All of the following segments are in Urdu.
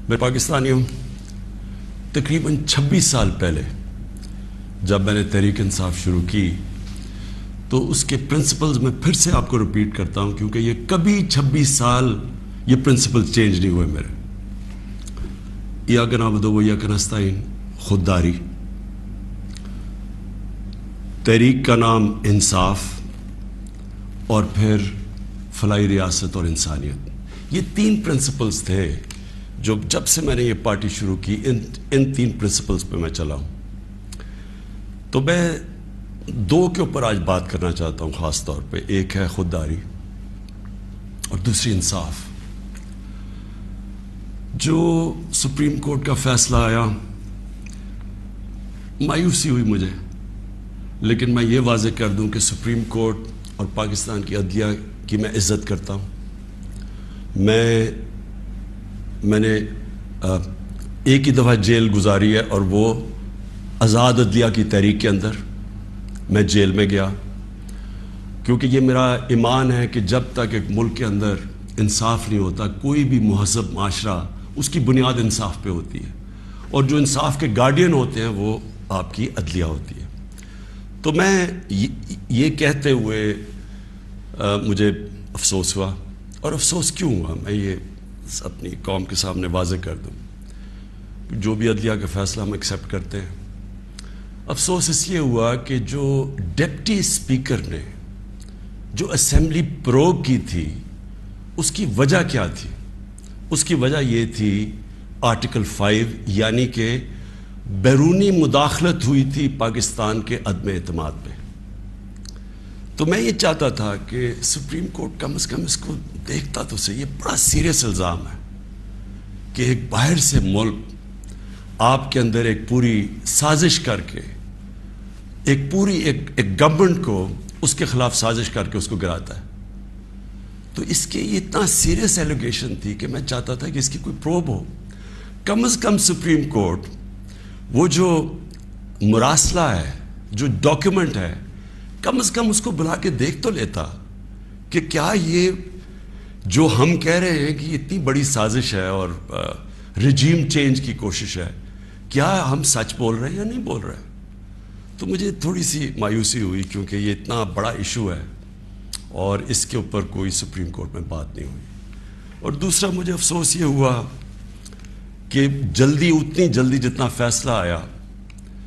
میں پاکستانی ہوں. تقریباً 26 سال پہلے جب میں نے تحریک انصاف شروع کی تو اس کے پرنسپلز میں پھر سے آپ کو ریپیٹ کرتا ہوں کیونکہ یہ کبھی 26 سال یہ پرنسپل چینج نہیں ہوئے میرے. ایاک نعبد و ایاک نستعین، خودداری، تحریک کا نام انصاف، اور پھر فلاحی ریاست اور انسانیت. یہ 3 پرنسپلز تھے جو جب سے میں نے یہ پارٹی شروع کی ان 3 پرنسپلز پہ میں چلا ہوں. تو میں 2 کے اوپر آج بات کرنا چاہتا ہوں خاص طور پہ. ایک ہے خودداری اور دوسری انصاف. جو سپریم کورٹ کا فیصلہ آیا مایوسی ہوئی مجھے، لیکن میں یہ واضح کر دوں کہ سپریم کورٹ اور پاکستان کی عدلیہ کی میں عزت کرتا ہوں. میں نے ایک ہی دفعہ جیل گزاری ہے اور وہ آزاد عدلیہ کی تحریک کے اندر میں جیل میں گیا، کیونکہ یہ میرا ایمان ہے کہ جب تک ایک ملک کے اندر انصاف نہیں ہوتا کوئی بھی مہذب معاشرہ اس کی بنیاد انصاف پہ ہوتی ہے، اور جو انصاف کے گارڈین ہوتے ہیں وہ آپ کی عدلیہ ہوتی ہے. تو میں یہ کہتے ہوئے مجھے افسوس ہوا، اور افسوس کیوں ہوا میں یہ اپنی قوم کے سامنے واضح کر دوں. جو بھی عدلیہ کا فیصلہ ہم ایکسیپٹ کرتے ہیں، افسوس اس لیے ہوا کہ جو ڈپٹی اسپیکر نے جو اسمبلی پروب کی تھی اس کی وجہ کیا تھی؟ اس کی وجہ یہ تھی آرٹیکل 5، یعنی کہ بیرونی مداخلت ہوئی تھی پاکستان کے عدم اعتماد پہ. تو میں یہ چاہتا تھا کہ سپریم کورٹ کم از کم اس کو دیکھتا تو صحیح. یہ بڑا سیریس الزام ہے کہ ایک باہر سے ملک آپ کے اندر ایک پوری سازش کر کے ایک گورنمنٹ کو اس کے خلاف سازش کر کے اس کو گراتا ہے. تو اس کے یہ اتنا سیریس ایلیگیشن تھی کہ میں چاہتا تھا کہ اس کی کوئی پروب ہو. کم از کم سپریم کورٹ وہ جو مراسلہ ہے، جو ڈاکیومنٹ ہے، کم از کم اس کو بلا کے دیکھ تو لیتا کہ کیا یہ جو ہم کہہ رہے ہیں کہ یہ اتنی بڑی سازش ہے اور رجیم چینج کی کوشش ہے، کیا ہم سچ بول رہے ہیں یا نہیں بول رہے ہیں. تو مجھے تھوڑی سی مایوسی ہوئی کیونکہ یہ اتنا بڑا ایشو ہے اور اس کے اوپر کوئی سپریم کورٹ میں بات نہیں ہوئی. اور دوسرا مجھے افسوس یہ ہوا کہ اتنی جلدی جتنا فیصلہ آیا،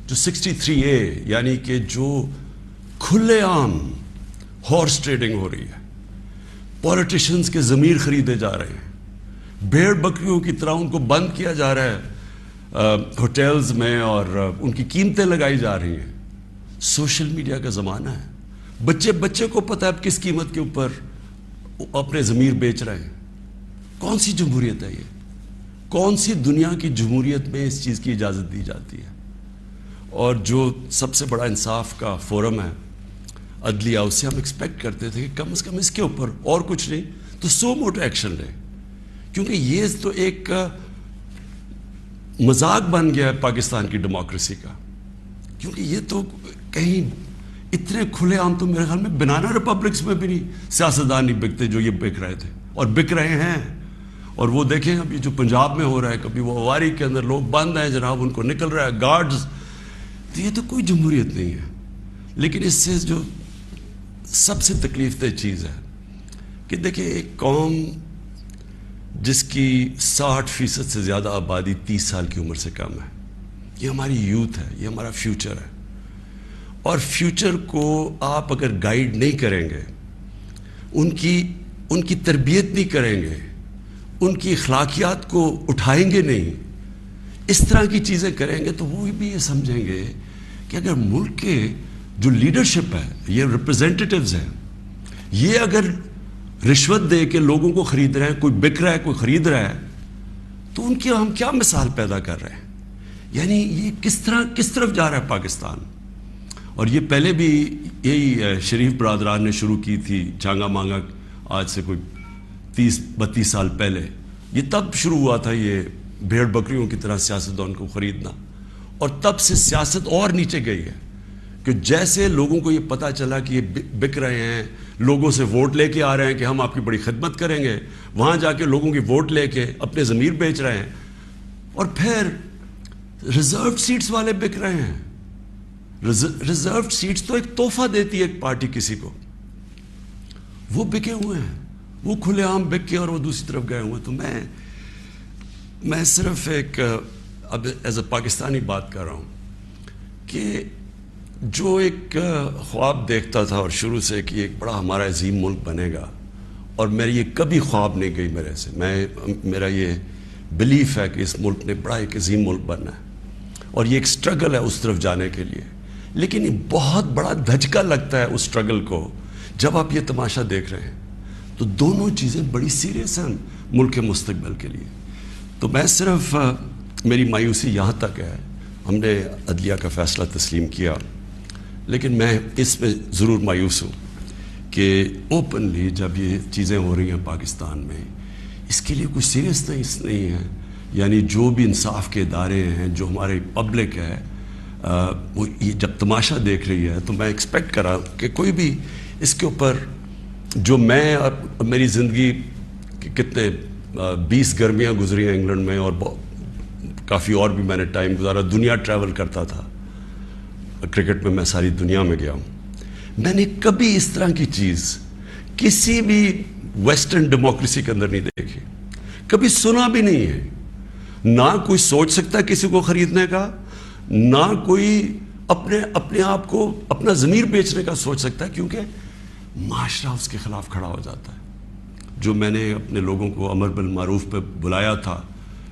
جو 63A یعنی کہ جو کھلے عام ہارس ٹریڈنگ ہو رہی ہے، پولیٹیشنز کے ضمیر خریدے جا رہے ہیں، بھیڑ بکریوں کی طرح ان کو بند کیا جا رہا ہے ہوٹلز میں اور ان کی قیمتیں لگائی جا رہی ہیں. سوشل میڈیا کا زمانہ ہے، بچے کو پتہ ہے کس قیمت کے اوپر اپنے ضمیر بیچ رہے ہیں. کون سی جمہوریت ہے یہ؟ کون سی دنیا کی جمہوریت میں اس چیز کی اجازت دی جاتی ہے؟ اور جو سب سے بڑا انصاف کا فورم ہے عدلیہ، اس سے ہم ایکسپیکٹ کرتے تھے کہ کم از کم اس کے اوپر اور کچھ نہیں تو سو موٹو ایکشن لے، کیونکہ یہ تو ایک مذاق بن گیا ہے پاکستان کی ڈیموکریسی کا. کیونکہ یہ تو کہیں اتنے کھلے عام تو میرے خیال میں بنانا ریپبلکس میں بھی نہیں سیاستدان نہیں بکتے جو یہ بک رہے تھے اور بک رہے ہیں. اور وہ دیکھیں اب یہ جو پنجاب میں ہو رہا ہے، کبھی وہ اواری کے اندر لوگ بند ہیں جناب، ان کو نکل رہا ہے گارڈز. تو یہ تو کوئی جمہوریت نہیں ہے. لیکن اس سے جو سب سے تکلیف دہ چیز ہے کہ دیکھیں ایک قوم جس کی 60% سے زیادہ آبادی 30 سال کی عمر سے کم ہے، یہ ہماری یوتھ ہے، یہ ہمارا فیوچر ہے. اور فیوچر کو آپ اگر گائیڈ نہیں کریں گے، ان کی تربیت نہیں کریں گے، ان کی اخلاقیات کو اٹھائیں گے نہیں، اس طرح کی چیزیں کریں گے، تو وہ بھی یہ سمجھیں گے کہ اگر ملک کے جو لیڈرشپ ہے، یہ ریپرزینٹیٹیوز ہیں، یہ اگر رشوت دے کے لوگوں کو خرید رہے ہیں، کوئی بک رہا ہے کوئی خرید رہا ہے، تو ان کی ہم کیا مثال پیدا کر رہے ہیں؟ یعنی یہ کس طرف جا رہا ہے پاکستان. اور یہ پہلے بھی یہی شریف برادران نے شروع کی تھی چانگا مانگا، آج سے کوئی 30-32 سال پہلے. یہ تب شروع ہوا تھا یہ بھیڑ بکریوں کی طرح سیاستدان کو خریدنا، اور تب سے سیاست اور نیچے گئی ہے کہ جیسے لوگوں کو یہ پتہ چلا کہ یہ بک رہے ہیں، لوگوں سے ووٹ لے کے آ رہے ہیں کہ ہم آپ کی بڑی خدمت کریں گے، وہاں جا کے لوگوں کی ووٹ لے کے اپنے ضمیر بیچ رہے ہیں، اور پھر ریزرو سیٹس والے بک رہے ہیں. ریزرو سیٹس تو ایک تحفہ دیتی ہے ایک پارٹی کسی کو, وہ بکے ہوئے ہیں, وہ کھلے عام بک کے اور وہ دوسری طرف گئے ہوئے. تو میں صرف ایک اب ایز اے پاکستانی بات کر رہا ہوں کہ جو ایک خواب دیکھتا تھا اور شروع سے کہ ایک بڑا ہمارا عظیم ملک بنے گا, اور میری یہ کبھی خواب نہیں گئی میرے سے, میرا یہ بلیف ہے کہ اس ملک نے بڑا ایک عظیم ملک بننا ہے, اور یہ ایک سٹرگل ہے اس طرف جانے کے لیے. لیکن یہ بہت بڑا دھچکا لگتا ہے اس سٹرگل کو جب آپ یہ تماشا دیکھ رہے ہیں. تو دونوں چیزیں بڑی سیریس ہیں ملک کے مستقبل کے لیے. تو میں صرف میری مایوسی یہاں تک ہے, ہم نے عدلیہ کا فیصلہ تسلیم کیا, لیکن میں اس میں ضرور مایوس ہوں کہ اوپنلی جب یہ چیزیں ہو رہی ہیں پاکستان میں, اس کے لیے کوئی سیریسنس نہیں ہے. یعنی جو بھی انصاف کے ادارے ہیں, جو ہمارے پبلک ہے, وہ یہ جب تماشا دیکھ رہی ہے, تو میں ایکسپیکٹ کرا کہ کوئی بھی اس کے اوپر, جو میں اور میری زندگی کتنے 20 گرمیاں گزری ہیں انگلینڈ میں, اور کافی اور بھی میں نے ٹائم گزارا, دنیا ٹریول کرتا تھا, کرکٹ میں ساری دنیا میں گیا ہوں. میں نے کبھی اس طرح کی چیز کسی بھی ویسٹرن ڈیموکریسی کے اندر نہیں دیکھی, کبھی سنا بھی نہیں ہے. نہ کوئی سوچ سکتا ہے کسی کو خریدنے کا, نہ کوئی اپنے آپ کو اپنا ضمیر بیچنے کا سوچ سکتا ہے, کیونکہ معاشرہ اس کے خلاف کھڑا ہو جاتا ہے. جو میں نے اپنے لوگوں کو امر بالمعروف پہ بلایا تھا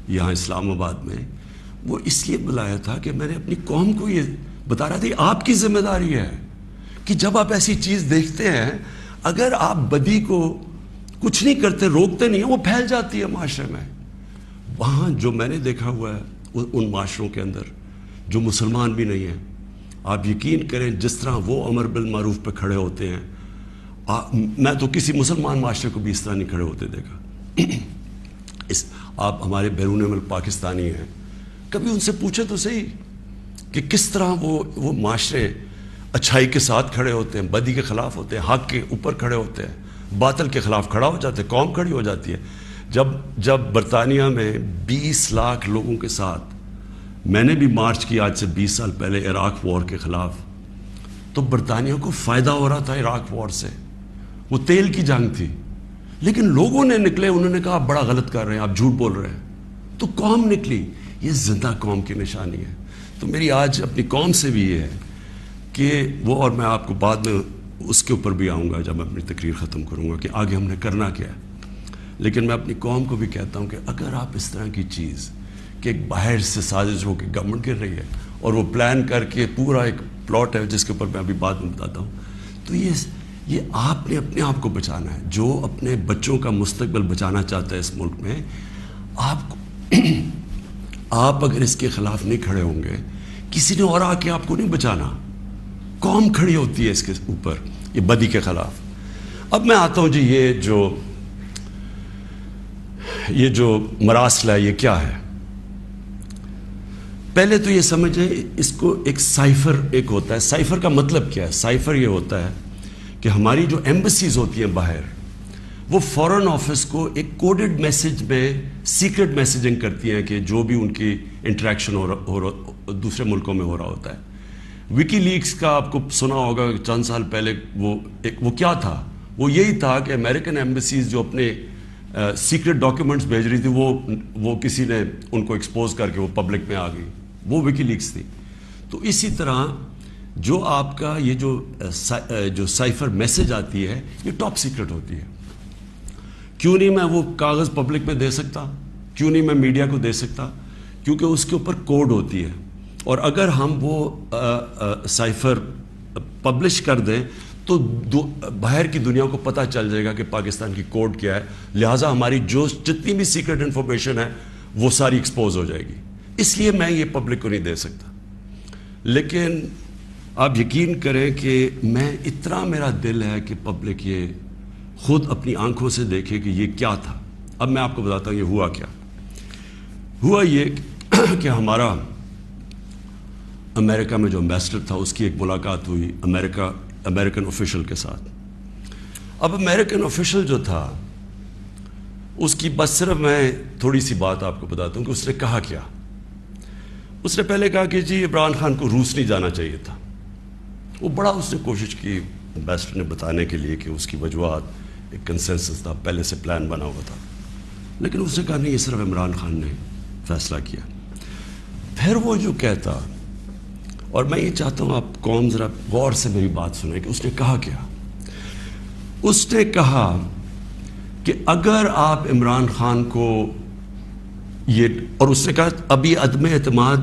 یہاں اسلام آباد میں, وہ اس لیے بلایا تھا کہ میں نے اپنی قوم کو یہ بتا رہا تھا, آپ کی ذمہ داری ہے کہ جب آپ ایسی چیز دیکھتے ہیں, اگر آپ بدی کو کچھ نہیں کرتے, روکتے نہیں ہیں, وہ پھیل جاتی ہے معاشرے میں. وہاں جو میں نے دیکھا ہوا ہے ان معاشروں کے اندر جو مسلمان بھی نہیں ہیں, آپ یقین کریں جس طرح وہ امر بالمعروف پہ کھڑے ہوتے ہیں, میں تو کسی مسلمان معاشرے کو بھی اس طرح نہیں کھڑے ہوتے دیکھا. آپ ہمارے بیرون ملک پاکستانی ہیں, کبھی ان سے پوچھے تو صحیح کہ کس طرح وہ معاشرے اچھائی کے ساتھ کھڑے ہوتے ہیں, بدی کے خلاف ہوتے ہیں, حق کے اوپر کھڑے ہوتے ہیں, باطل کے خلاف کھڑا ہو جاتے ہیں, قوم کھڑی ہو جاتی ہے. جب برطانیہ میں 20 لاکھ لوگوں کے ساتھ میں نے بھی مارچ کی آج سے 20 سال پہلے عراق وار کے خلاف, تو برطانیہ کو فائدہ ہو رہا تھا عراق وار سے, وہ تیل کی جنگ تھی, لیکن لوگوں نے نکلے, انہوں نے کہا آپ بڑا غلط کر رہے ہیں, آپ جھوٹ بول رہے ہیں, تو قوم نکلی. یہ زندہ قوم کی نشانی ہے. تو میری آج اپنی قوم سے بھی یہ ہے کہ وہ, اور میں آپ کو بعد میں اس کے اوپر بھی آؤں گا جب میں اپنی تقریر ختم کروں گا کہ آگے ہم نے کرنا کیا ہے, لیکن میں اپنی قوم کو بھی کہتا ہوں کہ اگر آپ اس طرح کی چیز کہ ایک باہر سے سازش ہو کے گورنمنٹ گر رہی ہے اور وہ پلان کر کے پورا ایک پلاٹ ہے جس کے اوپر میں ابھی بعد میں بتاتا ہوں, تو یہ آپ نے اپنے آپ کو بچانا ہے. جو اپنے بچوں کا مستقبل بچانا چاہتا ہے اس ملک میں, آپ اگر اس کے خلاف نہیں کھڑے ہوں گے, کسی نے اور آ کے آپ کو نہیں بچانا, قوم کھڑی ہوتی ہے اس کے اوپر, یہ بدی کے خلاف. اب میں آتا ہوں جی, یہ جو مراسل ہے یہ کیا ہے. پہلے تو یہ سمجھیں اس کو ایک سائفر ایک ہوتا ہے. سائفر کا مطلب کیا ہے؟ سائفر یہ ہوتا ہے کہ ہماری جو ایمبسیز ہوتی ہیں باہر, وہ فورن آفس کو ایک کوڈڈ میسج میں سیکرٹ میسیجنگ کرتی ہیں کہ جو بھی ان کی انٹریکشن دوسرے ملکوں میں ہو رہا ہوتا ہے. وکی لیکس کا آپ کو سنا ہوگا چند سال پہلے, وہ کیا تھا؟ وہ یہی تھا کہ امریکن ایمبسیز جو اپنے سیکرٹ ڈاکیومنٹس بھیج رہی تھی, وہ کسی نے ان کو ایکسپوز کر کے وہ پبلک میں آ گئی, وہ وکی لیکس تھی. تو اسی طرح جو آپ کا یہ جو سائفر میسج آتی ہے, یہ ٹاپ سیکرٹ ہوتی ہے. کیوں نہیں میں وہ کاغذ پبلک میں دے سکتا, کیوں نہیں میں میڈیا کو دے سکتا؟ کیونکہ اس کے اوپر کوڈ ہوتی ہے, اور اگر ہم وہ سائفر پبلش کر دیں تو باہر کی دنیا کو پتہ چل جائے گا کہ پاکستان کی کوڈ کیا ہے, لہٰذا ہماری جتنی بھی سیکرٹ انفارمیشن ہے وہ ساری ایکسپوز ہو جائے گی. اس لیے میں یہ پبلک کو نہیں دے سکتا. لیکن آپ یقین کریں کہ میں اتنا میرا دل ہے کہ پبلک یہ خود اپنی آنکھوں سے دیکھے کہ یہ کیا تھا. اب میں آپ کو بتاتا ہوں یہ ہوا کیا. ہوا یہ کہ ہمارا امریکہ میں جو امبیسڈر تھا اس کی ایک ملاقات ہوئی امریکن آفیشل کے ساتھ. اب امریکن آفیشل جو تھا اس کی بس صرف میں تھوڑی سی بات آپ کو بتاتا ہوں کہ اس نے کہا کیا. اس نے پہلے کہا کہ جی عمران خان کو روس نہیں جانا چاہیے تھا. وہ بڑا اس نے کوشش کی امبیسڈر نے بتانے کے لیے کہ اس کی وجوہات ایک کنسنسس تھا, پہلے سے پلان بنا ہوا تھا, لیکن اس نے کہا نہیں, یہ صرف عمران خان نے فیصلہ کیا. پھر وہ جو کہتا, اور میں یہ چاہتا ہوں آپ قوم ذرا غور سے میری بات سنیں کہ اس نے کہا کیا. اس نے کہا کہ اگر آپ عمران خان کو یہ, اور اس نے کہا ابھی عدم اعتماد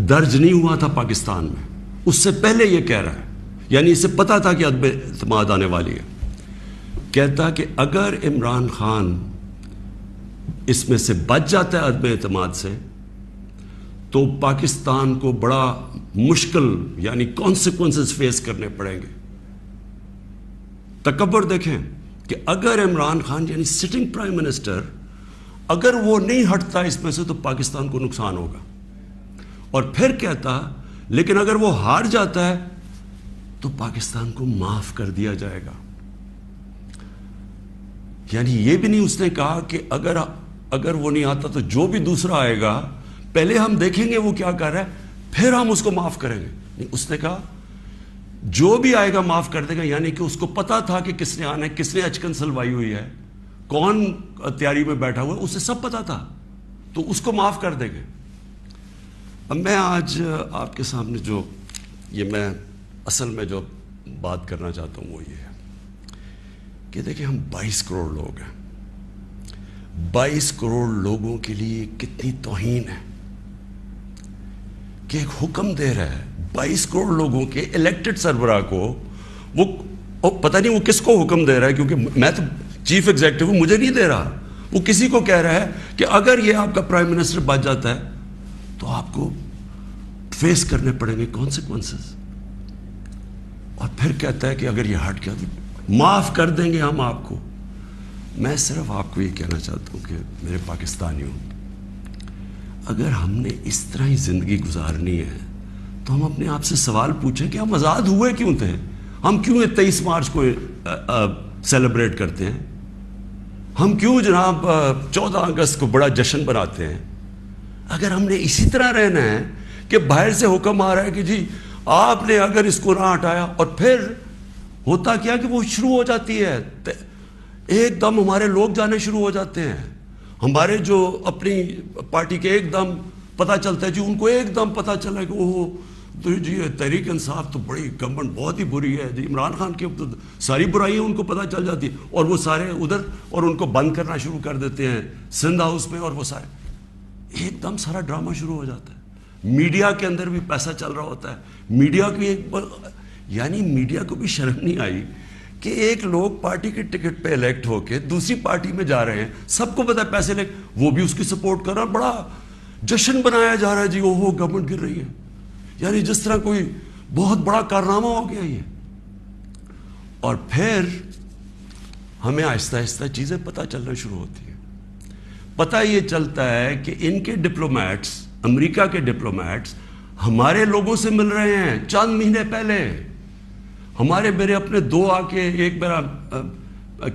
درج نہیں ہوا تھا پاکستان میں, اس سے پہلے یہ کہہ رہا ہے, یعنی اسے پتا تھا کہ عدم اعتماد آنے والی ہے. کہتا کہ اگر عمران خان اس میں سے بچ جاتا ہے عدم اعتماد سے, تو پاکستان کو بڑا مشکل یعنی کانسیکوینسز فیس کرنے پڑیں گے. تکبر دیکھیں کہ اگر عمران خان یعنی سٹنگ پرائم منسٹر اگر وہ نہیں ہٹتا اس میں سے تو پاکستان کو نقصان ہوگا. اور پھر کہتا لیکن اگر وہ ہار جاتا ہے تو پاکستان کو معاف کر دیا جائے گا. یعنی یہ بھی نہیں اس نے کہا کہ اگر وہ نہیں آتا تو جو بھی دوسرا آئے گا پہلے ہم دیکھیں گے وہ کیا کر رہا ہے, پھر ہم اس کو معاف کریں گے. نہیں, اس نے کہا جو بھی آئے گا معاف کر دے گا. یعنی کہ اس کو پتا تھا کہ کس نے آنا ہے, کس نے اچکن سلوائی ہوئی ہے, کون تیاری میں بیٹھا ہوا ہے, اسے سب پتا تھا, تو اس کو معاف کر دیں گے. اب میں آج آپ کے سامنے جو یہ میں اصل میں جو بات کرنا چاہتا ہوں وہ یہ ہے کہ دیکھیں ہم 22 کروڑ لوگ ہیں. 22 کروڑ لوگوں کے لیے کتنی توہین ہے کہ ایک حکم دے رہا ہے 22 کروڑ لوگوں کے الیکٹڈ سربراہ کو, وہ پتہ نہیں وہ کس کو حکم دے رہا ہے, کیونکہ میں تو چیف ایگزیکٹو ہوں, مجھے نہیں دے رہا. وہ کسی کو کہہ رہا ہے کہ اگر یہ آپ کا پرائم منسٹر بچ جاتا ہے تو آپ کو فیس کرنے پڑیں گے کانسیکوینسز. اور پھر کہتا ہے کہ اگر یہ ہٹ گیا تو معاف کر دیں گے ہم آپ کو. میں صرف آپ کو یہ کہنا چاہتا ہوں کہ میرے پاکستانیوں, اگر ہم نے اس طرح ہی زندگی گزارنی ہے تو ہم اپنے آپ سے سوال پوچھیں کہ ہم آزاد ہوئے کیوں تھے, ہم کیوں 23 مارچ کو سیلیبریٹ کرتے ہیں, ہم کیوں جناب 14 اگست کو بڑا جشن بناتے ہیں. اگر ہم نے اسی طرح رہنا ہے کہ باہر سے حکم آ رہا ہے کہ جی آپ نے اگر اس کو نہ ہٹایا, اور پھر ہوتا کیا کہ وہ شروع ہو جاتی ہے, ایک دم ہمارے لوگ جانے شروع ہو جاتے ہیں, ہمارے جو اپنی پارٹی کے ایک دم پتہ چلتا ہے جی, ان کو ایک دم پتہ چلا کہ اوہ تو جی تحریک انصاف تو بڑی گورنمنٹ بہت ہی بری ہے جی, عمران خان کی تو ساری برائیاں ان کو پتہ چل جاتی ہیں, اور وہ سارے ادھر اور ان کو بند کرنا شروع کر دیتے ہیں سندھ ہاؤس میں, اور وہ سارے ایک دم سارا ڈرامہ شروع ہو جاتا ہے. میڈیا کے اندر بھی پیسہ چل رہا ہوتا ہے. میڈیا کی یعنی میڈیا کو بھی شرم نہیں آئی کہ ایک لوگ پارٹی کے ٹکٹ پہ الیکٹ ہو کے دوسری پارٹی میں جا رہے ہیں, سب کو پتا ہے پیسے لے, وہ بھی اس کی سپورٹ کر رہا, بڑا جشن بنایا جا رہا ہے جی اوہو گورنمنٹ گر رہی ہے, یعنی جس طرح کوئی بہت بڑا کارنامہ ہو گیا یہ. اور پھر ہمیں آہستہ آہستہ چیزیں پتہ چلنا شروع ہوتی ہیں. پتہ یہ چلتا ہے کہ ان کے ڈپلومیٹس, امریکہ کے ڈپلومیٹس ہمارے لوگوں سے مل رہے ہیں چند مہینے پہلے. میرے اپنے 2 آ کے, ایک میرا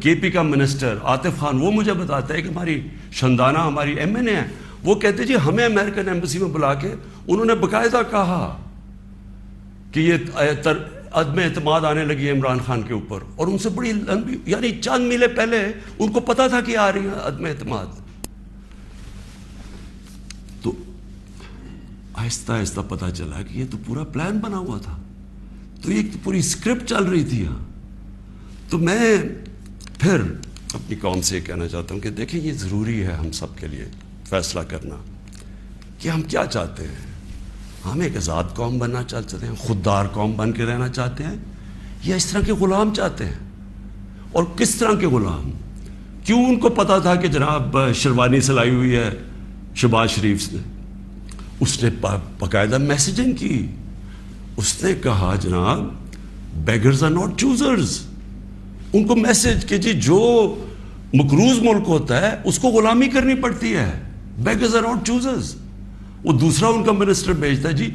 کے پی کا منسٹر عاطف خان, وہ مجھے بتاتا ہے کہ ہماری شندانہ ہماری ایم این اے ہے, وہ کہتے جی ہمیں امریکن ایمبیسی میں بلا کے انہوں نے باقاعدہ کہا کہ یہ عدم اعتماد آنے لگی ہے عمران خان کے اوپر, اور ان سے بڑی لمبی یعنی چند مہینے پہلے ان کو پتا تھا کہ آ رہی ہے عدم اعتماد. تو آہستہ آہستہ پتا چلا کہ یہ تو پورا پلان بنا ہوا تھا, تو یہ پوری اسکرپٹ چل رہی تھی یہاں. تو میں پھر اپنی قوم سے یہ کہنا چاہتا ہوں کہ دیکھیں یہ ضروری ہے ہم سب کے لیے فیصلہ کرنا کہ ہم کیا چاہتے ہیں. ہم ایک آزاد قوم بننا چاہتے ہیں, خوددار قوم بن کے رہنا چاہتے ہیں, یا اس طرح کے غلام چاہتے ہیں. اور کس طرح کے غلام, کیوں ان کو پتا تھا کہ جناب شیروانی سلائی ہوئی ہے شہباز شریف نے, اس نے باقاعدہ میسیجنگ کی, اس نے کہا جناب بیگرز آر ناٹ چوزرز. ان کو میسج کہ جی جو مقروض ملک ہوتا ہے اس کو غلامی کرنی پڑتی ہے, بیگرز آر ناٹ چوزرز. وہ دوسرا ان کا منسٹر بھیجتا ہے جی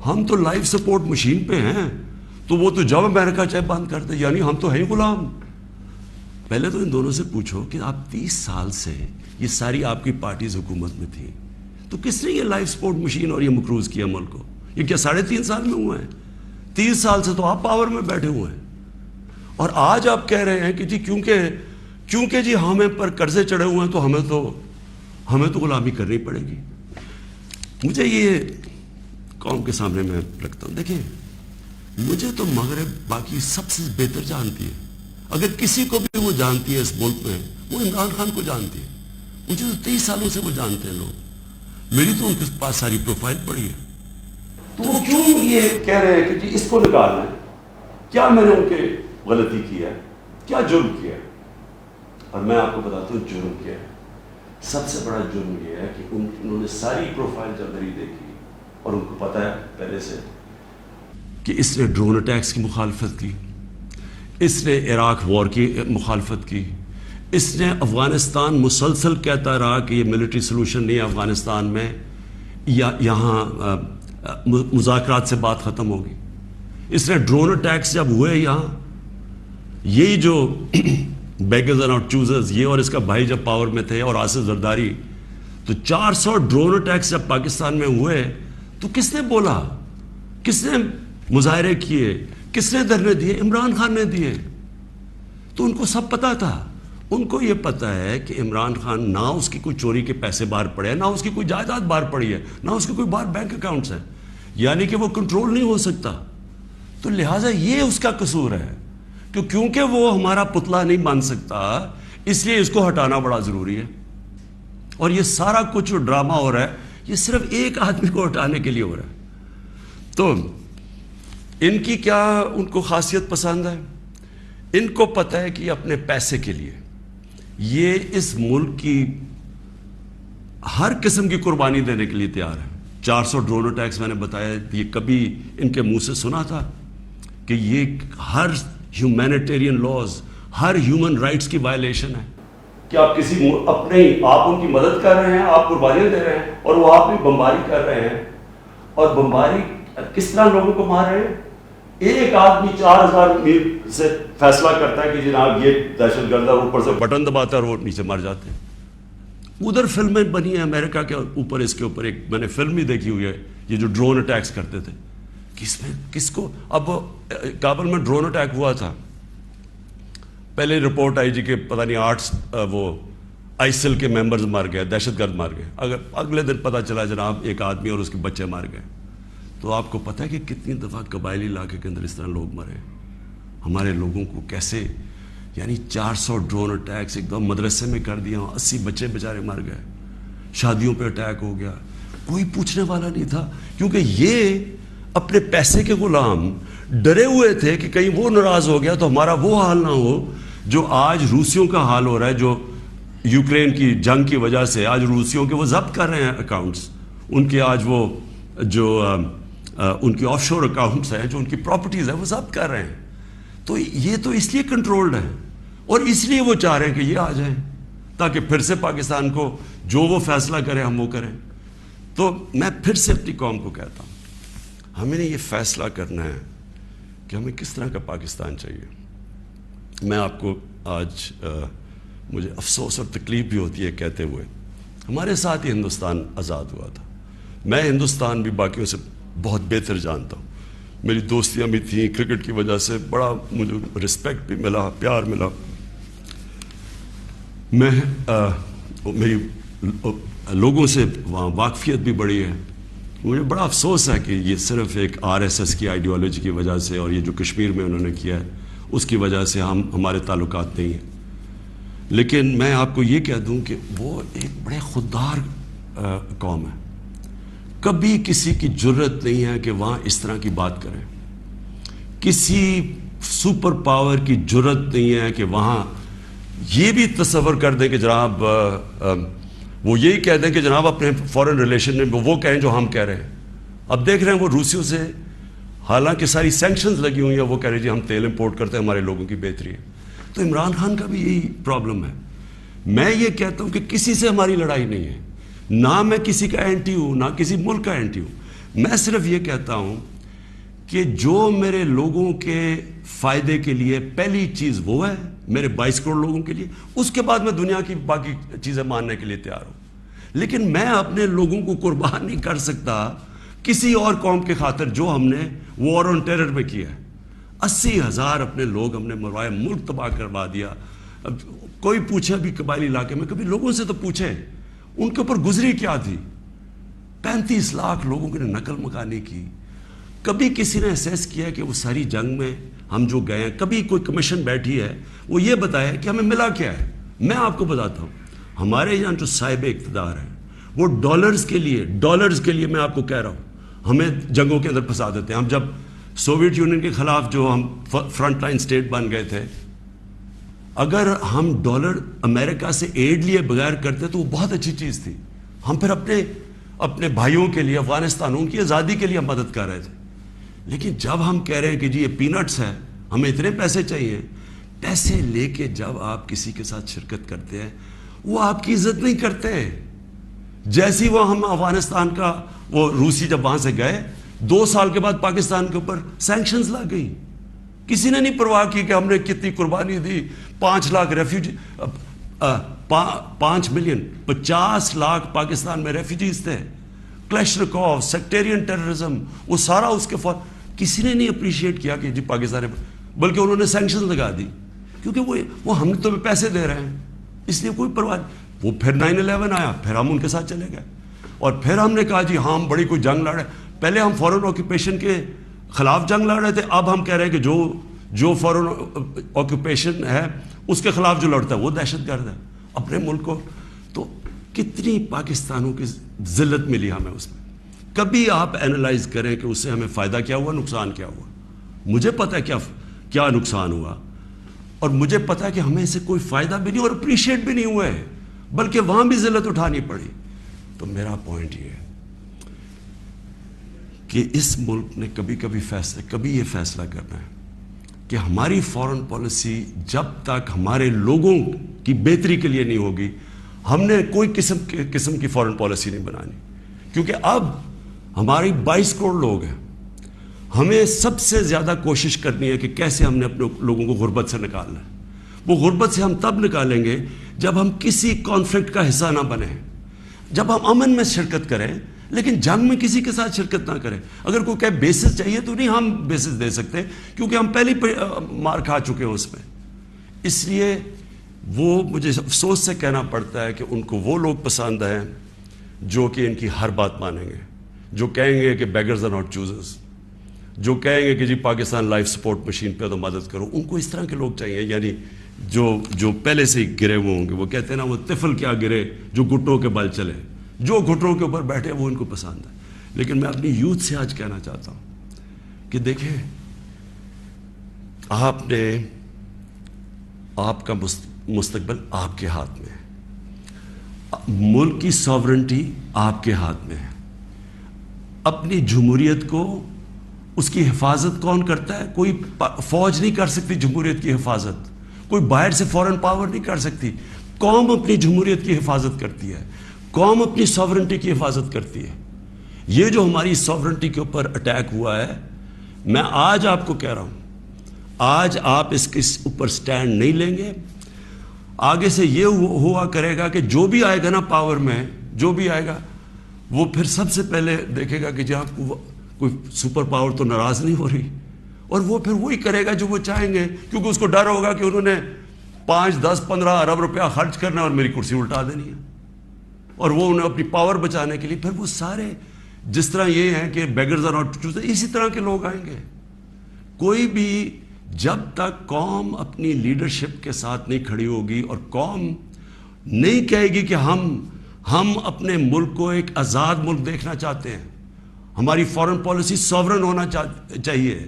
ہم تو لائف سپورٹ مشین پہ ہیں, تو وہ تو جب امریکہ چاہے بند کر دے, یعنی ہم تو ہیں غلام. پہلے تو ان دونوں سے پوچھو کہ آپ 30 سال سے یہ ساری آپ کی پارٹیز حکومت میں تھیں، تو کس نے یہ لائف سپورٹ مشین اور یہ مقروض کیا ملک کو؟ یہ کیا 3.5 سال میں ہوا ہے؟ 30 سال سے تو آپ پاور میں بیٹھے ہوئے ہیں، اور آج آپ کہہ رہے ہیں کہ جی کیونکہ جی ہمیں پر قرضے چڑھے ہوئے ہیں تو ہمیں تو غلامی کرنی پڑے گی۔ مجھے یہ قوم کے سامنے میں رکھتا ہوں، دیکھیں مجھے تو مغرب باقی سب سے بہتر جانتی ہے، اگر کسی کو بھی وہ جانتی ہے اس ملک میں وہ عمران خان کو جانتی ہے۔ مجھے تو 23 سالوں سے وہ جانتے ہیں لوگ، میری تو ان کے پاس ساری پروفائل پڑی ہے، تو وہ کیوں یہ کہہ رہے ہیں کہ جی اس کو نکالنا ہے؟ کیا میں نے ان کے غلطی کی ہے؟ کیا جرم کیا ہے؟ اور میں آپ کو بتاتا ہوں جرم کیا ہے۔ سب سے بڑا جرم یہ ہے کہ انہوں نے ساری پروفائل جب میری دیکھی اور ان کو پتا ہے پہلے سے کہ اس نے ڈرون اٹیکس کی مخالفت کی، اس نے عراق وار کی مخالفت کی، اس نے افغانستان مسلسل کہتا رہا کہ یہ ملٹری سلوشن نہیں ہے افغانستان میں، یہاں مذاکرات سے بات ختم ہوگی۔ اس نے ڈرون اٹیکس جب ہوئے یہاں، یہی جو بیگرز اینڈ آؤٹ چوزرز، یہ اور اس کا بھائی جب پاور میں تھے اور آصف زرداری، تو 400 ڈرون اٹیکس جب پاکستان میں ہوئے تو کس نے بولا؟ کس نے مظاہرے کیے؟ کس نے دھرنے دیے؟ عمران خان نے دیے۔ تو ان کو سب پتا تھا، ان کو یہ پتا ہے کہ عمران خان نہ اس کی کوئی چوری کے پیسے باہر پڑے ہیں، نہ اس کی کوئی جائیداد باہر پڑی ہے، نہ اس کے کوئی باہر بینک اکاؤنٹس ہیں، یعنی کہ وہ کنٹرول نہیں ہو سکتا۔ تو لہٰذا یہ اس کا قصور ہے کہ کیونکہ وہ ہمارا پتلا نہیں بن سکتا، اس لیے اس کو ہٹانا بڑا ضروری ہے۔ اور یہ سارا کچھ جو ڈرامہ ہو رہا ہے یہ صرف ایک آدمی کو ہٹانے کے لیے ہو رہا ہے۔ تو ان کی کیا ان کو خاصیت پسند ہے؟ ان کو پتہ ہے کہ یہ اپنے پیسے کے لیے یہ اس ملک کی ہر قسم کی قربانی دینے کے لیے تیار ہے۔ 400 ڈرون اٹیکس میں نے بتایا، یہ کبھی ان کے منہ سے سنا تھا کہ یہ ہر ہیومینیٹیرین لاز، ہر ہیومن رائٹس کی وائلیشن ہے کہ آپ کسی آپ ان کی مدد کر رہے ہیں، آپ قربانیاں دے رہے ہیں، اور وہ آپ بھی بمباری کر رہے ہیں۔ اور بمباری کس طرح لوگوں کو مار رہے ہیں؟ ایک آدمی 4000 میل سے فیصلہ کرتا ہے کہ جناب یہ دہشت گرد ہے، اوپر سے بٹن دباتا ہے اور وہ نیچے مر جاتے ہیں۔ ادھر فلمیں بنی ہیں امریکہ کے اوپر، اس کے اوپر ایک میں نے فلم بھی دیکھی ہوئی ہے، یہ جو ڈرون اٹیکس کرتے تھے، کس کو اب کابل میں ڈرون اٹیک ہوا تھا، پہلے رپورٹ آئی جی کہ پتہ نہیں 8 وہ آئیسل کے ممبرز مار گئے، دہشت گرد مار گئے، اگلے دن پتہ چلا جناب ایک آدمی اور اس کے بچے مار گئے۔ تو آپ کو پتہ ہے کہ کتنی دفعہ قبائلی علاقے کے اندر اس طرح لوگ مرے، ہمارے لوگوں کو کیسے، یعنی 400 ڈرون اٹیکس ایک دم مدرسے میں کر دیا، 80 بچے بیچارے مر گئے، شادیوں پہ اٹیک ہو گیا، کوئی پوچھنے والا نہیں تھا، کیونکہ یہ اپنے پیسے کے غلام ڈرے ہوئے تھے کہ کہیں وہ ناراض ہو گیا تو ہمارا وہ حال نہ ہو جو آج روسیوں کا حال ہو رہا ہے، جو یوکرین کی جنگ کی وجہ سے آج روسیوں کے وہ ضبط کر رہے ہیں اکاؤنٹس، ان کے آج وہ جو ان کی آف شور اکاؤنٹس ہیں، جو ان کی پراپرٹیز ہیں وہ ضبط کر رہے ہیں۔ تو یہ تو اس لیے کنٹرولڈ ہے، اور اس لیے وہ چاہ رہے ہیں کہ یہ آ جائیں تاکہ پھر سے پاکستان کو جو وہ فیصلہ کریں ہم وہ کریں۔ تو میں پھر سے اپنی قوم کو کہتا ہوں، ہمیں نے یہ فیصلہ کرنا ہے کہ ہمیں کس طرح کا پاکستان چاہیے۔ میں آپ کو آج مجھے افسوس اور تکلیف بھی ہوتی ہے کہتے ہوئے، ہمارے ساتھ ہی ہندوستان آزاد ہوا تھا، میں ہندوستان بھی باقیوں سے بہت بہتر جانتا ہوں، میری دوستیاں بھی تھیں، کرکٹ کی وجہ سے بڑا مجھے رسپیکٹ بھی ملا، پیار ملا، میں میری لوگوں سے وہاں واقفیت بھی بڑی ہے۔ مجھے بڑا افسوس ہے کہ یہ صرف ایک RSS کی آئیڈیالوجی کی وجہ سے اور یہ جو کشمیر میں انہوں نے کیا ہے اس کی وجہ سے ہمارے تعلقات نہیں ہیں، لیکن میں آپ کو یہ کہہ دوں کہ وہ ایک بڑے خوددار قوم ہے، کبھی کسی کی جرت نہیں ہے کہ وہاں اس طرح کی بات کریں، کسی سپر پاور کی جرت نہیں ہے کہ وہاں یہ بھی تصور کر دیں کہ جناب وہ یہی کہہ دیں کہ جناب اپنے فورن ریلیشن میں وہ کہیں جو ہم کہہ رہے ہیں۔ اب دیکھ رہے ہیں وہ روسیوں سے حالانکہ ساری سینکشنز لگی ہوئی ہیں، وہ کہہ رہے جی ہم تیل امپورٹ کرتے ہیں، ہمارے لوگوں کی بہتری ہے۔ تو عمران خان کا بھی یہی پرابلم ہے۔ میں یہ کہتا ہوں کہ کسی سے ہماری لڑائی نہیں ہے، نہ میں کسی کا اینٹی ہوں نہ کسی ملک کا اینٹی ہوں، میں صرف یہ کہتا ہوں کہ جو میرے لوگوں کے فائدے کے لیے پہلی چیز وہ ہے میرے 22 کروڑ لوگوں کے لیے، اس کے بعد میں دنیا کی باقی چیزیں ماننے کے لیے تیار ہوں. لیکن میں اپنے لوگوں کو قربان نہیں کر سکتا کسی اور قوم کے خاطر جو ہم نے وار آن ٹیرر میں کیا ہے. 80,000 اپنے لوگ ہم نے مروائے، ملک تباہ کروا دیا. اب کوئی پوچھے بھی قبائلی علاقے میں، کبھی لوگوں سے تو پوچھیں ان کے اوپر گزری کیا تھی. 35 لاکھ لوگوں نے نقل مکانی کی. کبھی کسی نے اسیس کیا کہ وہ ساری جنگ میں ہم جو گئے ہیں، کبھی کوئی کمیشن بیٹھی ہے وہ یہ بتایا کہ ہمیں ملا کیا ہے؟ میں آپ کو بتاتا ہوں، ہمارے یہاں جو صاحب اقتدار ہیں وہ ڈالرز کے لیے میں آپ کو کہہ رہا ہوں ہمیں جنگوں کے اندر پھنسا دیتے ہیں. ہم جب سوویت یونین کے خلاف جو ہم فرنٹ لائن سٹیٹ بن گئے تھے، اگر ہم ڈالر امریکہ سے ایڈ لیے بغیر کرتے تو وہ بہت اچھی چیز تھی. ہم پھر اپنے بھائیوں کے لیے، افغانستان، ان کی آزادی کے لیے ہم مدد کر رہے تھے. لیکن جب ہم کہہ رہے ہیں کہ جی یہ پینٹس ہے، ہمیں اتنے پیسے چاہیے، پیسے لے کے جب آپ کسی کے ساتھ شرکت کرتے ہیں وہ آپ کی عزت نہیں کرتے. جیسی وہ ہم افغانستان کا وہ روسی جب وہاں سے گئے 2 سال کے بعد پاکستان کے اوپر سینکشنز لگ گئی. کسی نے نہیں پرواہ کی کہ ہم نے کتنی قربانی دی. 5 لاکھ ریفیوجی، 5 ملین 50 لاکھ پاکستان میں ریفیوجیز تھے. کلیشنکوف، سیکٹیرین ٹیررزم، وہ سارا اس کے کسی نے نہیں اپریشیٹ کیا کہ جی پاکستان، بلکہ انہوں نے سینکشن لگا دی کیونکہ وہ ہم تو پیسے دے رہے ہیں، اس لیے کوئی پرواہ نہیں. وہ پھر 9/11 آیا، پھر ہم ان کے ساتھ چلے گئے اور پھر ہم نے کہا جی ہاں ہم بڑی کوئی جنگ لڑ رہے ہیں. پہلے ہم فورن آکوپیشن کے خلاف جنگ لڑ رہے تھے، اب ہم کہہ رہے ہیں کہ جو فورن آکوپیشن ہے اس کے خلاف جو لڑتا ہے وہ دہشت گرد ہے. اپنے ملک کو تو کتنی پاکستانوں کی ذلت ملی ہمیں اس میں. کبھی آپ اینالائز کریں کہ اس سے ہمیں فائدہ کیا ہوا، نقصان کیا ہوا. مجھے پتہ ہے کیا نقصان ہوا، اور مجھے پتہ ہے کہ ہمیں اس سے کوئی فائدہ بھی نہیں اور اپریشیٹ بھی نہیں ہوا ہے، بلکہ وہاں بھی ذلت اٹھانی پڑی. تو میرا پوائنٹ یہ ہے کہ اس ملک نے کبھی یہ فیصلہ کرنا ہے کہ ہماری فارن پالیسی جب تک ہمارے لوگوں کی بہتری کے لیے نہیں ہوگی، ہم نے کوئی قسم کی فارن پالیسی نہیں بنانی. کیونکہ اب ہماری 22 کروڑ لوگ ہیں، ہمیں سب سے زیادہ کوشش کرنی ہے کہ کیسے ہم نے اپنے لوگوں کو غربت سے نکالنا ہے. وہ غربت سے ہم تب نکالیں گے جب ہم کسی کانفلکٹ کا حصہ نہ بنیں، جب ہم امن میں شرکت کریں لیکن جنگ میں کسی کے ساتھ شرکت نہ کریں. اگر کوئی کہے بیسس چاہیے تو نہیں ہم بیسس دے سکتے، کیونکہ ہم پہلے مار کھا چکے ہیں اس میں. اس لیے وہ مجھے افسوس سے کہنا پڑتا ہے کہ ان کو وہ لوگ پسند ہیں جو کہ ان کی ہر بات مانیں گے، جو کہیں گے کہ بیگرز آر ناٹ چوزرز، جو کہیں گے کہ جی پاکستان لائف سپورٹ مشین پہ تو مدد کرو. ان کو اس طرح کے لوگ چاہیے، یعنی جو پہلے سے ہی گرے ہوئے ہوں گے. وہ کہتے ہیں نا وہ طفل کیا گرے جو گھٹنوں کے بل چلے، جو گھٹنوں کے اوپر بیٹھے وہ ان کو پسند ہے. لیکن میں اپنی یوتھ سے آج کہنا چاہتا ہوں کہ دیکھیں، آپ کا مستقبل آپ کے ہاتھ میں ہے، ملک کی ساورنٹی آپ کے ہاتھ میں ہے. اپنی جمہوریت کو، اس کی حفاظت کون کرتا ہے؟ کوئی فوج نہیں کر سکتی جمہوریت کی حفاظت، کوئی باہر سے فورن پاور نہیں کر سکتی. قوم اپنی جمہوریت کی حفاظت کرتی ہے، قوم اپنی ساورنٹی کی حفاظت کرتی ہے. یہ جو ہماری ساورنٹی کے اوپر اٹیک ہوا ہے، میں آج آپ کو کہہ رہا ہوں، آج آپ اس کے اوپر سٹینڈ نہیں لیں گے، آگے سے یہ ہوا کرے گا کہ جو بھی آئے گا نا پاور میں، جو بھی آئے گا وہ پھر سب سے پہلے دیکھے گا کہ جی آپ کو کوئی سپر پاور تو ناراض نہیں ہو رہی، اور وہ پھر وہی کرے گا جو وہ چاہیں گے، کیونکہ اس کو ڈر ہوگا کہ انہوں نے 5, 10, 15 ارب روپیہ خرچ کرنا اور میری کرسی الٹا دینی ہے. اور وہ انہیں اپنی پاور بچانے کے لیے پھر وہ سارے جس طرح یہ ہیں کہ بیگرز آر ناٹ چوزرز، اسی طرح کے لوگ آئیں گے. کوئی بھی جب تک قوم اپنی لیڈرشپ کے ساتھ نہیں کھڑی ہوگی اور قوم نہیں کہے گی کہ ہم اپنے ملک کو ایک آزاد ملک دیکھنا چاہتے ہیں، ہماری فارن پالیسی ساورن ہونا چاہیے،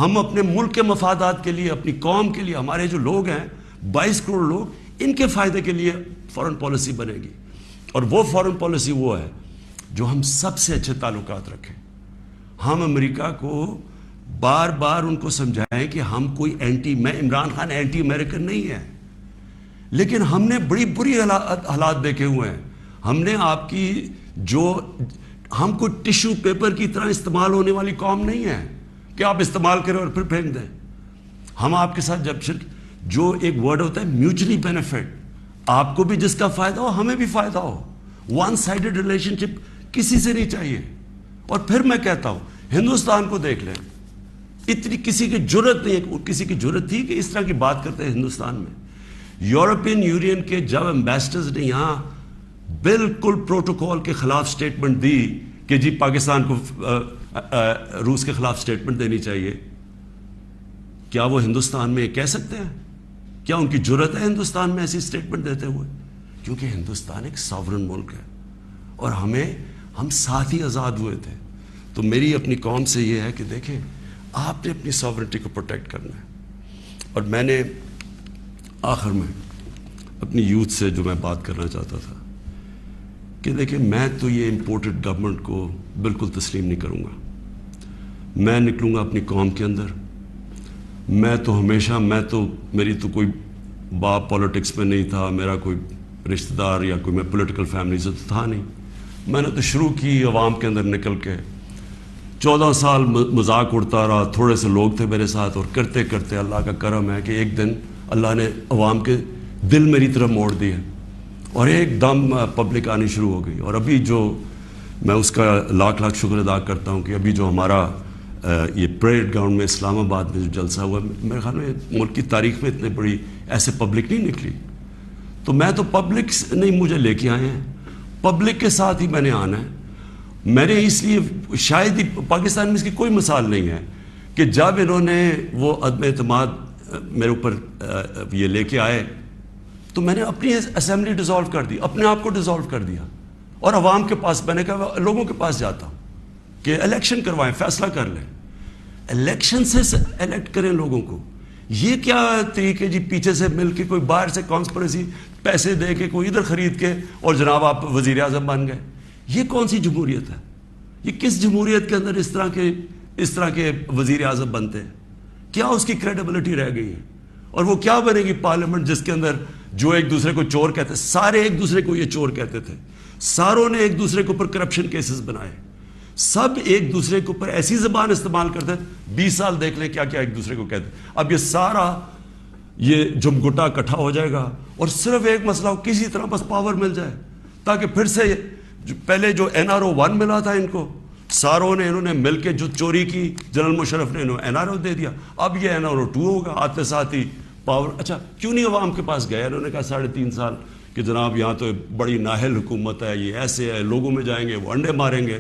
ہم اپنے ملک کے مفادات کے لیے، اپنی قوم کے لیے، ہمارے جو لوگ ہیں 22 کروڑ لوگ، ان کے فائدے کے لیے فارن پالیسی بنے گی. اور وہ فارن پالیسی وہ ہے جو ہم سب سے اچھے تعلقات رکھیں. ہم امریکہ کو بار بار ان کو سمجھائیں کہ ہم کوئی میں عمران خان اینٹی امریکن نہیں ہے، لیکن ہم نے بڑی بری حالات دیکھے ہوئے ہیں. ہم نے آپ کی ہم کوئی ٹیشو پیپر کی طرح استعمال ہونے والی قوم نہیں ہے کہ آپ استعمال کریں اور پھر پھینک دیں. ہم آپ کے ساتھ جب جو ایک ورڈ ہوتا ہے میوچلی بینیفٹ, آپ کو بھی جس کا فائدہ ہو ہمیں بھی فائدہ ہو. ون سائیڈڈ ریلیشن شپ کسی سے نہیں چاہیے. اور پھر میں کہتا ہوں ہندوستان کو دیکھ لیں, اتنی کسی کی جرت نہیں ہے, کسی کی جرت تھی کہ اس طرح کی بات کرتے ہیں ہندوستان میں. یورپین یونین کے جب ایمبیسڈرز نے یہاں بالکل پروٹوکول کے خلاف سٹیٹمنٹ دی کہ جی پاکستان کو روس کے خلاف سٹیٹمنٹ دینی چاہیے, کیا وہ ہندوستان میں کہہ سکتے ہیں؟ کیا ان کی جرت ہے ہندوستان میں ایسی سٹیٹمنٹ دیتے ہوئے؟ کیونکہ ہندوستان ایک ساورن ملک ہے اور ہم ساتھ ہی آزاد ہوئے تھے. تو میری اپنی قوم سے یہ ہے کہ دیکھیں آپ نے اپنی ساورنٹی کو پروٹیکٹ کرنا ہے. اور میں نے آخر میں اپنی یوتھ سے جو میں بات کرنا چاہتا تھا کہ دیکھیں میں تو یہ امپورٹڈ گورنمنٹ کو بالکل تسلیم نہیں کروں گا. میں نکلوں گا اپنی قوم کے اندر. میں تو میری تو کوئی باپ پولیٹکس میں نہیں تھا, میرا کوئی رشتہ دار یا کوئی میں پولیٹیکل فیملی سے تو تھا نہیں. میں نے تو شروع کی عوام کے اندر نکل کے 14 سال مذاق اڑتا رہا. تھوڑے سے لوگ تھے میرے ساتھ اور کرتے کرتے اللہ کا کرم ہے کہ ایک دن اللہ نے عوام کے دل میری طرف موڑ دیے اور ایک دم پبلک آنی شروع ہو گئی. اور ابھی جو میں اس کا لاکھ لاکھ شکر ادا کرتا ہوں کہ ابھی جو ہمارا یہ پریڈ گراؤنڈ میں اسلام آباد میں جو جلسہ ہوا, میرے خیال میں ملک کی تاریخ میں اتنے بڑی ایسے پبلک نہیں نکلی. تو میں تو پبلک نہیں مجھے لے کے آئے ہیں, پبلک کے ساتھ ہی میں نے آنا ہے. میں نے اس لیے شاید ہی پاکستان میں اس کی کوئی مثال نہیں ہے کہ جب انہوں نے وہ عدم اعتماد میرے اوپر یہ لے کے آئے تو میں نے اپنی اسمبلی ڈیزالو کر دی, اپنے آپ کو ڈیزالو کر دیا اور عوام کے پاس میں نے کہا لوگوں کے پاس جاتا ہوں کہ الیکشن کروائیں, فیصلہ کر لیں, الیکشن سے الیکٹ کریں لوگوں کو. یہ کیا طریقے جی پیچھے سے مل کے کوئی باہر سے کانسپریسی پیسے دے کے کوئی ادھر خرید کے اور جناب آپ وزیر اعظم بن گئے. یہ کون سی جمہوریت ہے؟ یہ کس جمہوریت کے اندر اس طرح کے وزیر اعظم بنتے ہیں؟ کیا اس کی کریڈیبلٹی رہ گئی ہے؟ اور وہ کیا بنے گی پارلیمنٹ جس کے اندر جو ایک دوسرے کو چور کہتے, سارے ایک دوسرے کو یہ چور کہتے تھے, ساروں نے ایک دوسرے کے اوپر کرپشن کیسز بنائے, سب ایک دوسرے کے اوپر ایسی زبان استعمال کرتے ہیں. 20 سال دیکھ لیں کیا کیا ایک دوسرے کو کہتے. اب یہ سارا یہ جمگٹا اکٹھا ہو جائے گا اور صرف ایک مسئلہ ہو, کسی طرح بس پاور مل جائے تاکہ پھر سے پہلے جو NRO 1 ملا تھا ان کو, ساروں نے انہوں نے مل کے جو چوری کی جنرل مشرف نے انہوں NRO دے دیا. اب یہ NRO 2 ہوگا, آتے ساتھ ہی پاور. اچھا کیوں نہیں عوام کے پاس گئے؟ انہوں نے کہا 3.5 سال کہ جناب یہاں تو بڑی نااہل حکومت ہے, یہ ایسے ہے, لوگوں میں جائیں گے وہ انڈے ماریں گے.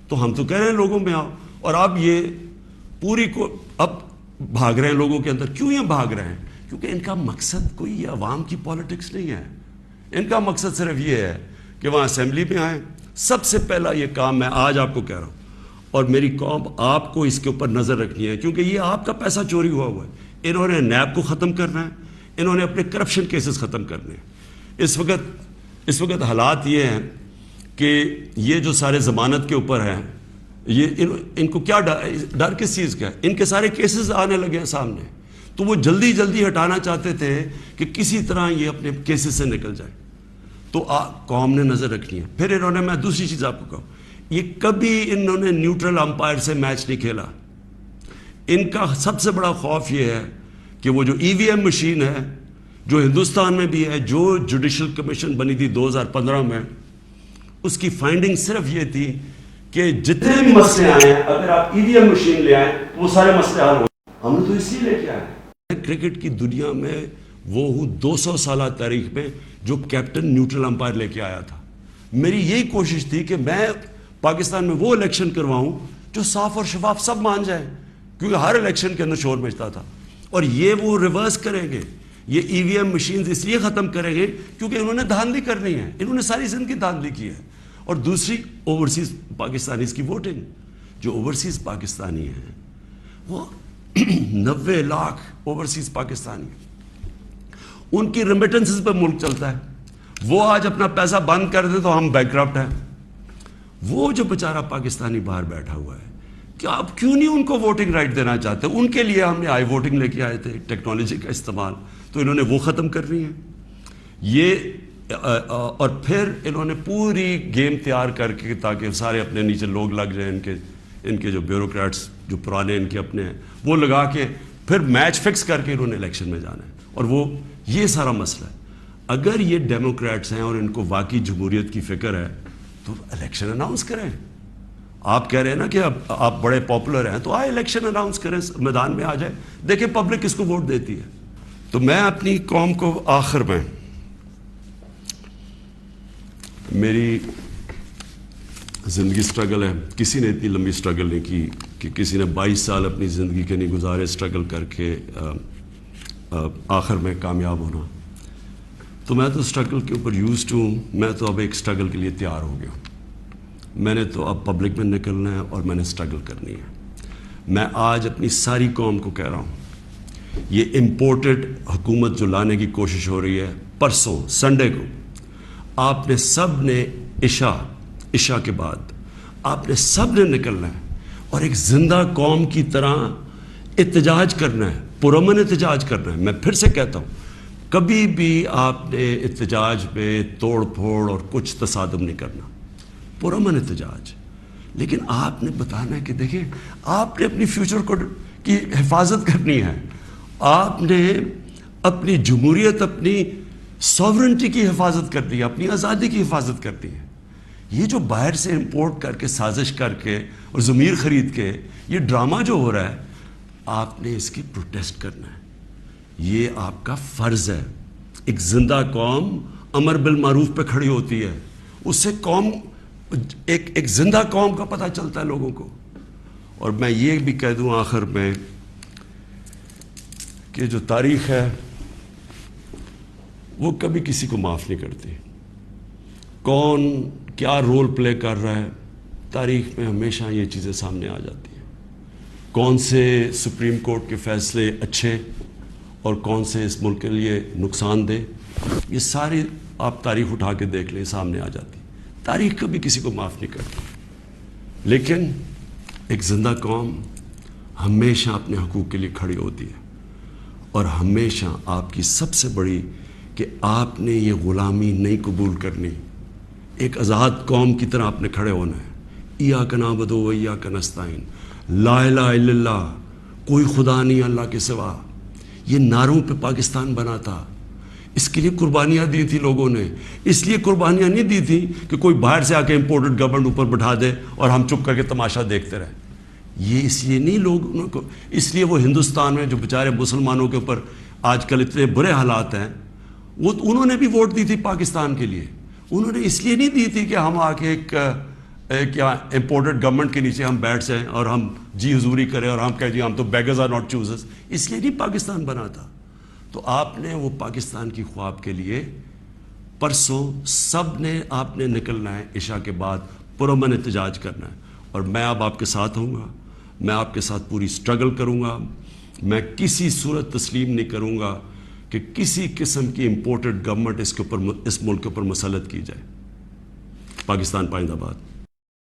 تو ہم تو کہہ رہے ہیں لوگوں میں آؤ, اور اب یہ پوری کو اب بھاگ رہے ہیں لوگوں کے اندر. کیوں یہ بھاگ رہے ہیں؟ کیونکہ ان کا مقصد کوئی یہ عوام کی پالیٹکس نہیں ہے. ان کا مقصد صرف یہ ہے کہ وہاں اسمبلی میں آئیں. سب سے پہلا یہ کام میں آج آپ کو کہہ رہا ہوں, اور میری قوم آپ کو اس کے اوپر نظر رکھنی ہے کیونکہ یہ آپ کا پیسہ چوری ہوا ہے. انہوں نے نیب کو ختم کرنا ہے, انہوں نے اپنے کرپشن کیسز ختم کرنے ہیں. اس وقت حالات یہ ہیں کہ یہ جو سارے ضمانت کے اوپر ہیں, یہ ان کو کیا ڈر کس چیز کا ہے؟ ان کے سارے کیسز آنے لگے ہیں سامنے, تو وہ جلدی جلدی ہٹانا چاہتے تھے کہ کسی طرح یہ اپنے کیسز سے نکل جائے. تو قوم نے نظر رکھنی ہے. پھر انہوں نے, میں دوسری چیز آپ کو کہوں, یہ کبھی انہوں نے نیوٹرل امپائر سے میچ نہیں کھیلا. ان کا سب سے بڑا خوف یہ ہے کہ وہ جو EVM مشین ہے جو ہندوستان میں بھی ہے, جو جوڈیشل کمیشن بنی تھی 2015 میں, اس کی فائنڈنگ صرف یہ تھی کہ جتنے بھی مسئلے آئے ہیں اگر آپ EVM مشین لے آئیں وہ سارے مسئلے حل ہو. ہم نے تو اس لیے لے کے آئے. کرکٹ کی دنیا میں وہ ہوں 200 سالہ تاریخ میں جو کیپٹن نیوٹرل امپائر لے کے آیا تھا. میری یہی کوشش تھی کہ میں پاکستان میں وہ الیکشن کرواؤں جو صاف اور شفاف سب مان جائیں, کیونکہ ہر الیکشن کے اندر شور مچتا تھا. اور یہ وہ ریورس کریں گے, یہ EVM مشینز اس لیے ختم کریں گے کیونکہ انہوں نے دھاندلی کرنی ہے. انہوں نے ساری زندگی دھاندلی کی ہے. اور دوسری اوورسیز پاکستانیز کی ووٹنگ, جو اوورسیز پاکستانی ہیں وہ 90 لاکھ اوورسیز پاکستانی, ان کی ریمیٹنسز پہ ملک چلتا ہے. وہ آج اپنا پیسہ بند کر دیں تو ہم بینکرپٹ ہیں. وہ جو بیچارہ پاکستانی باہر بیٹھا ہوا ہے, کیا آپ کیوں نہیں ان کو ووٹنگ رائٹ دینا چاہتے؟ ان کے لیے ہم نے آئی ووٹنگ لے کے آئے تھے, ٹیکنالوجی کا استعمال, تو انہوں نے وہ ختم کرنی ہے. یہ اور پھر انہوں نے پوری گیم تیار کر کے تاکہ سارے اپنے نیچے لوگ لگ جائیں, ان کے جو بیوروکریٹس جو پرانے ان کے اپنے ہیں وہ لگا کے پھر میچ فکس کر کے انہوں نے الیکشن میں جانا ہے. اور وہ یہ سارا مسئلہ ہے. اگر یہ ڈیموکریٹس ہیں اور ان کو واقعی جمہوریت کی فکر ہے تو الیکشن اناؤنس کریں. آپ کہہ رہے ہیں نا کہ اب آپ بڑے پاپولر ہیں تو آئے الیکشن اناؤنس کریں, میدان میں آ جائے, دیکھیں پبلک کس کو ووٹ دیتی ہے. تو میں اپنی قوم کو آخر میں, میری زندگی سٹرگل ہے, کسی نے اتنی لمبی سٹرگل نہیں کی کہ کسی نے 22 سال اپنی زندگی کے نہیں گزارے سٹرگل کر کے آخر میں کامیاب ہونا. تو میں تو سٹرگل کے اوپر یوزڈ ہوں. میں تو اب ایک سٹرگل کے لیے تیار ہو گیا ہوں. میں نے تو اب پبلک میں نکلنا ہے اور میں نے سٹرگل کرنی ہے. میں آج اپنی ساری قوم کو کہہ رہا ہوں, یہ امپورٹڈ حکومت جو لانے کی کوشش ہو رہی ہے, پرسوں سنڈے کو آپ نے سب نے عشاء کے بعد آپ نے سب نے نکلنا ہے اور ایک زندہ قوم کی طرح احتجاج کرنا ہے, پرامن احتجاج کرنا ہے. میں پھر سے کہتا ہوں, کبھی بھی آپ نے احتجاج میں توڑ پھوڑ اور کچھ تصادم نہیں کرنا, پرامن احتجاج. لیکن آپ نے بتانا ہے کہ دیکھیں آپ نے اپنی فیوچر کو کی حفاظت کرنی ہے, آپ نے اپنی جمہوریت, اپنی سوورنٹی کی حفاظت کرنی ہے, اپنی آزادی کی حفاظت کرنی ہے. یہ جو باہر سے امپورٹ کر کے سازش کر کے اور ضمیر خرید کے یہ ڈرامہ جو ہو رہا ہے, آپ نے اس کی پروٹیسٹ کرنا ہے. یہ آپ کا فرض ہے. ایک زندہ قوم امر بالمعروف پہ کھڑی ہوتی ہے, اس سے قوم ایک زندہ قوم کا پتہ چلتا ہے لوگوں کو. اور میں یہ بھی کہہ دوں آخر میں کہ جو تاریخ ہے وہ کبھی کسی کو معاف نہیں کرتی. کون کیا رول پلے کر رہا ہے, تاریخ میں ہمیشہ یہ چیزیں سامنے آ جاتی ہیں. کون سے سپریم کورٹ کے فیصلے اچھے اور کون سے اس ملک کے لیے نقصان دہ, یہ ساری آپ تاریخ اٹھا کے دیکھ لیں, سامنے آ جاتی. تاریخ کبھی کسی کو معاف نہیں کرتی. لیکن ایک زندہ قوم ہمیشہ اپنے حقوق کے لیے کھڑی ہوتی ہے. اور ہمیشہ آپ کی سب سے بڑی کہ آپ نے یہ غلامی نہیں قبول کرنی, ایک آزاد قوم کی طرح آپ نے کھڑے ہونا ہے. ایاک نعبد و ایاک نستعین, لا الہ الا اللہ, کوئی خدا نہیں اللہ کے سوا. یہ نعروں پہ پاکستان بنا تھا, اس کے لیے قربانیاں دی تھی لوگوں نے. اس لیے قربانیاں نہیں دی تھی کہ کوئی باہر سے آ کے امپورٹڈ گورنمنٹ اوپر بٹھا دے اور ہم چپ کر کے تماشا دیکھتے رہیں. یہ اس لیے نہیں لوگوں کو, اس لیے وہ ہندوستان میں جو بیچارے مسلمانوں کے اوپر آج کل اتنے برے حالات ہیں, وہ انہوں نے بھی ووٹ دی تھی پاکستان کے لیے. انہوں نے اس لیے نہیں دی تھی کہ ہم آ کے ایک امپورٹڈ گورنمنٹ کے نیچے ہم بیٹھ جائیں اور ہم جی حضوری کریں اور ہم کہیں جی ہم تو بیگرز آر ناٹ چوزرز. اس لیے نہیں پاکستان بنا تھا. تو آپ نے وہ پاکستان کی خواب کے لیے پرسوں سب نے آپ نے نکلنا ہے, عشاء کے بعد پرامن احتجاج کرنا ہے. اور میں اب آپ کے ساتھ ہوں گا, میں آپ کے ساتھ پوری سٹرگل کروں گا. میں کسی صورت تسلیم نہیں کروں گا کہ کسی قسم کی امپورٹڈ گورنمنٹ اس ملک کے اوپر مسلط کی جائے. پاکستان پائندہ باد.